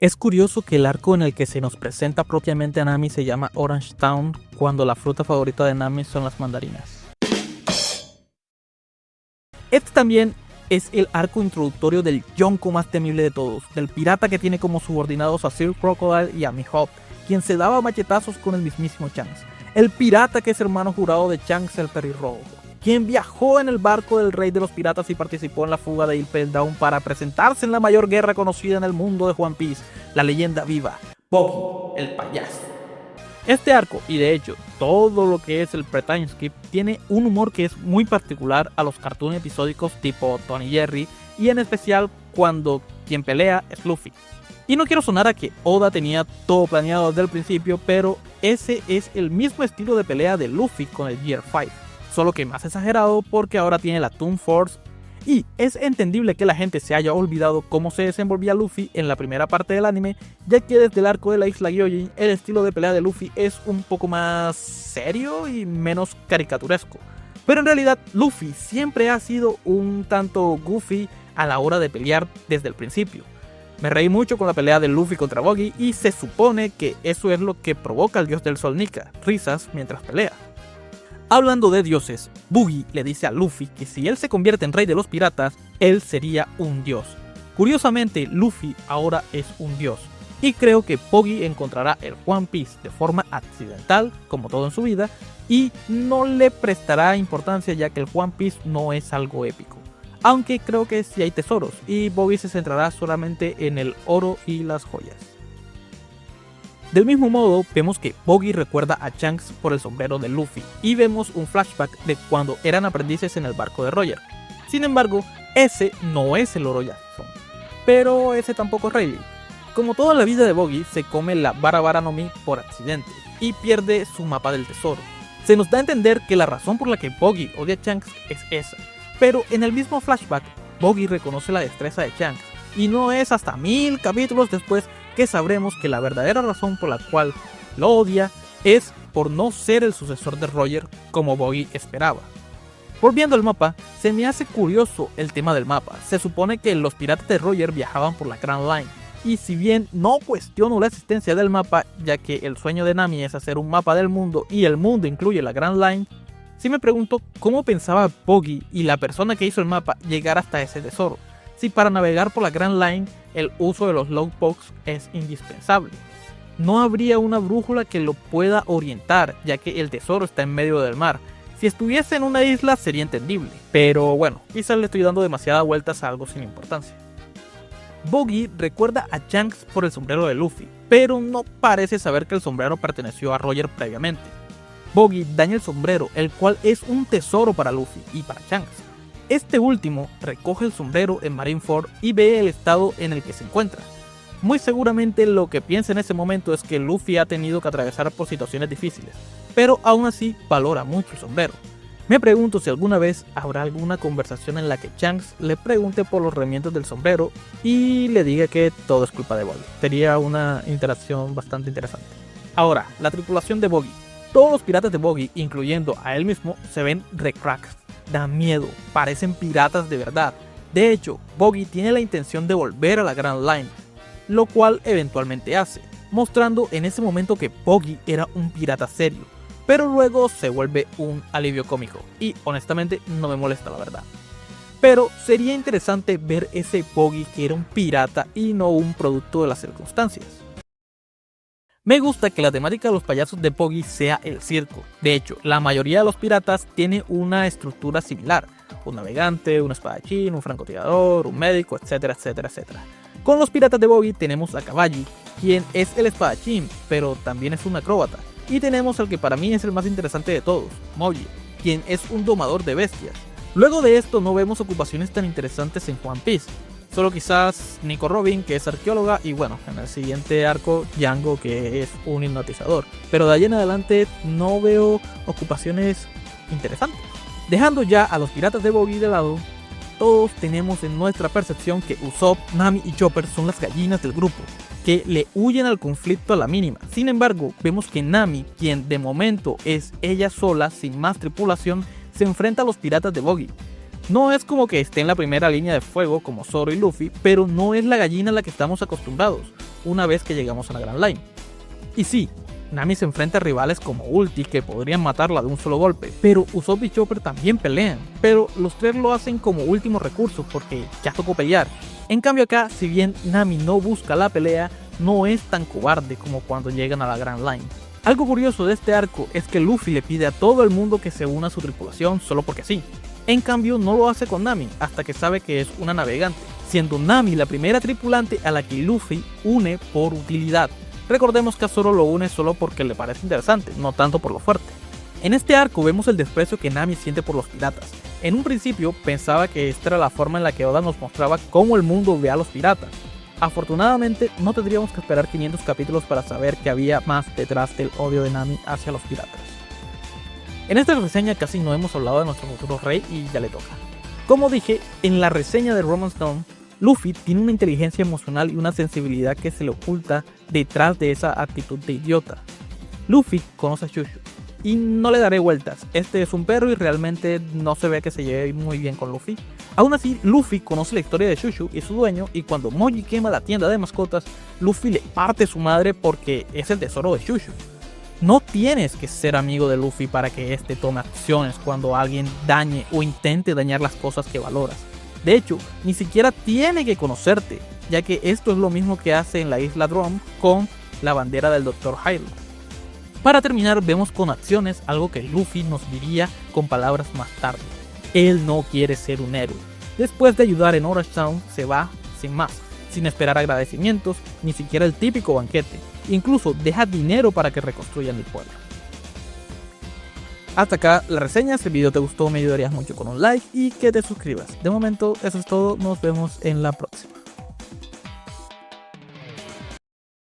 Es curioso que el arco en el que se nos presenta propiamente a Nami se llama Orange Town, cuando la fruta favorita de Nami son las mandarinas. Este también es el arco introductorio del yonko más temible de todos, del pirata que tiene como subordinados a Sir Crocodile y a Mihawk, quien se daba machetazos con el mismísimo Shanks. El pirata que es hermano jurado de Shanks el pelirrojo, quien viajó en el barco del rey de los piratas y participó en la fuga de Impel Down para presentarse en la mayor guerra conocida en el mundo de One Piece, la leyenda viva, Buggy, el payaso. Este arco, y de hecho todo lo que es el pre-time skip, tiene un humor que es muy particular a los cartoons episódicos tipo Tony Jerry, y en especial cuando quien pelea es Luffy. Y no quiero sonar a que Oda tenía todo planeado desde el principio, pero ese es el mismo estilo de pelea de Luffy con el Gear 5. Solo que más exagerado porque ahora tiene la Toon Force, y es entendible que la gente se haya olvidado cómo se desenvolvía Luffy en la primera parte del anime, ya que desde el arco de la isla Gyojin el estilo de pelea de Luffy es un poco más serio y menos caricaturesco. Pero en realidad Luffy siempre ha sido un tanto goofy a la hora de pelear desde el principio. Me reí mucho con la pelea de Luffy contra Buggy y se supone que eso es lo que provoca el dios del sol Nika, risas mientras pelea. Hablando de dioses, Buggy le dice a Luffy que si él se convierte en rey de los piratas, él sería un dios. Curiosamente, Luffy ahora es un dios, y creo que Buggy encontrará el One Piece de forma accidental, como todo en su vida, y no le prestará importancia ya que el One Piece no es algo épico. Aunque creo que sí hay tesoros, y Buggy se centrará solamente en el oro y las joyas. Del mismo modo, vemos que Buggy recuerda a Shanks por el sombrero de Luffy, y vemos un flashback de cuando eran aprendices en el barco de Roger. Sin embargo, ese no es el oro Jackson, pero ese tampoco es Rayleigh. Como toda la vida de Buggy, se come la Bara Bara no Mi por accidente, y pierde su mapa del tesoro. Se nos da a entender que la razón por la que Buggy odia a Shanks es esa, pero en el mismo flashback, Buggy reconoce la destreza de Shanks, y no es hasta 1000 capítulos después que sabremos que la verdadera razón por la cual lo odia es por no ser el sucesor de Roger como Buggy esperaba. Volviendo al mapa, se me hace curioso el tema del mapa. Se supone que los piratas de Roger viajaban por la Grand Line, y si bien no cuestiono la existencia del mapa, ya que el sueño de Nami es hacer un mapa del mundo y el mundo incluye la Grand Line, sí me pregunto cómo pensaba Buggy y la persona que hizo el mapa llegar hasta ese tesoro, si para navegar por la Grand Line el uso de los logbox es indispensable. No habría una brújula que lo pueda orientar, ya que el tesoro está en medio del mar. Si estuviese en una isla sería entendible, pero bueno, quizás le estoy dando demasiadas vueltas a algo sin importancia. Buggy recuerda a Shanks por el sombrero de Luffy, pero no parece saber que el sombrero perteneció a Roger previamente. Buggy daña el sombrero, el cual es un tesoro para Luffy y para Shanks. Este último recoge el sombrero en Marineford y ve el estado en el que se encuentra. Muy seguramente lo que piensa en ese momento es que Luffy ha tenido que atravesar por situaciones difíciles, pero aún así valora mucho el sombrero. Me pregunto si alguna vez habrá alguna conversación en la que Shanks le pregunte por los remiendos del sombrero y le diga que todo es culpa de Buggy. Sería una interacción bastante interesante. Ahora, la tripulación de Buggy. Todos los piratas de Buggy, incluyendo a él mismo, se ven recracks. Da miedo, parecen piratas de verdad. De hecho, Buggy tiene la intención de volver a la Grand Line, lo cual eventualmente hace, mostrando en ese momento que Buggy era un pirata serio, pero luego se vuelve un alivio cómico, y honestamente no me molesta la verdad. Pero sería interesante ver ese Buggy que era un pirata y no un producto de las circunstancias. Me gusta que la temática de los payasos de Buggy sea el circo. De hecho, la mayoría de los piratas tiene una estructura similar. Un navegante, un espadachín, un francotirador, un médico, etcétera, etcétera, etcétera. Con los piratas de Buggy tenemos a Caballi, quien es el espadachín, pero también es un acróbata. Y tenemos al que para mí es el más interesante de todos, Moji, quien es un domador de bestias. Luego de esto no vemos ocupaciones tan interesantes en One Piece. Solo quizás Nico Robin, que es arqueóloga, y bueno, en el siguiente arco, Django, que es un hipnotizador. Pero de ahí en adelante no veo ocupaciones interesantes. Dejando ya a los piratas de Buggy de lado, todos tenemos en nuestra percepción que Usopp, Nami y Chopper son las gallinas del grupo, que le huyen al conflicto a la mínima. Sin embargo, vemos que Nami, quien de momento es ella sola, sin más tripulación, se enfrenta a los piratas de Buggy. No es como que esté en la primera línea de fuego como Zoro y Luffy, pero no es la gallina a la que estamos acostumbrados. una vez que llegamos a la Grand Line. Y sí, Nami se enfrenta a rivales como Ulti que podrían matarla de un solo golpe, pero Usopp y Chopper también pelean, pero los tres lo hacen como último recurso porque ya tocó pelear. En cambio acá, si bien Nami no busca la pelea, no es tan cobarde como cuando llegan a la Grand Line. Algo curioso de este arco es que Luffy le pide a todo el mundo que se una a su tripulación solo porque sí. En cambio no lo hace con Nami hasta que sabe que es una navegante, siendo Nami la primera tripulante a la que Luffy une por utilidad. Recordemos que a Zoro lo une solo porque le parece interesante, no tanto por lo fuerte. En este arco vemos el desprecio que Nami siente por los piratas. En un principio pensaba que esta era la forma en la que Oda nos mostraba cómo el mundo ve a los piratas. Afortunadamente no tendríamos que esperar 500 capítulos para saber que había más detrás del odio de Nami hacia los piratas. En esta reseña casi no hemos hablado de nuestro futuro rey y ya le toca. Como dije, en la reseña de Romance Dawn, Luffy tiene una inteligencia emocional y una sensibilidad que se le oculta detrás de esa actitud de idiota. Luffy conoce a Shushu y no le daré vueltas, este es un perro y realmente no se ve que se lleve muy bien con Luffy. Aún así, Luffy conoce la historia de Shushu y su dueño, y cuando Moji quema la tienda de mascotas, Luffy le parte su madre porque es el tesoro de Shushu. No tienes que ser amigo de Luffy para que este tome acciones cuando alguien dañe o intente dañar las cosas que valoras. De hecho, ni siquiera tiene que conocerte, ya que esto es lo mismo que hace en la isla Drum con la bandera del Dr. Hyde. Para terminar, vemos con acciones algo que Luffy nos diría con palabras más tarde. Él no quiere ser un héroe. Después de ayudar en Orange Town, se va sin más, sin esperar agradecimientos, ni siquiera el típico banquete. Incluso deja dinero para que reconstruyan el pueblo. Hasta acá la reseña. Si el video te gustó me ayudarías mucho con un like y que te suscribas. De momento eso es todo, nos vemos en la próxima.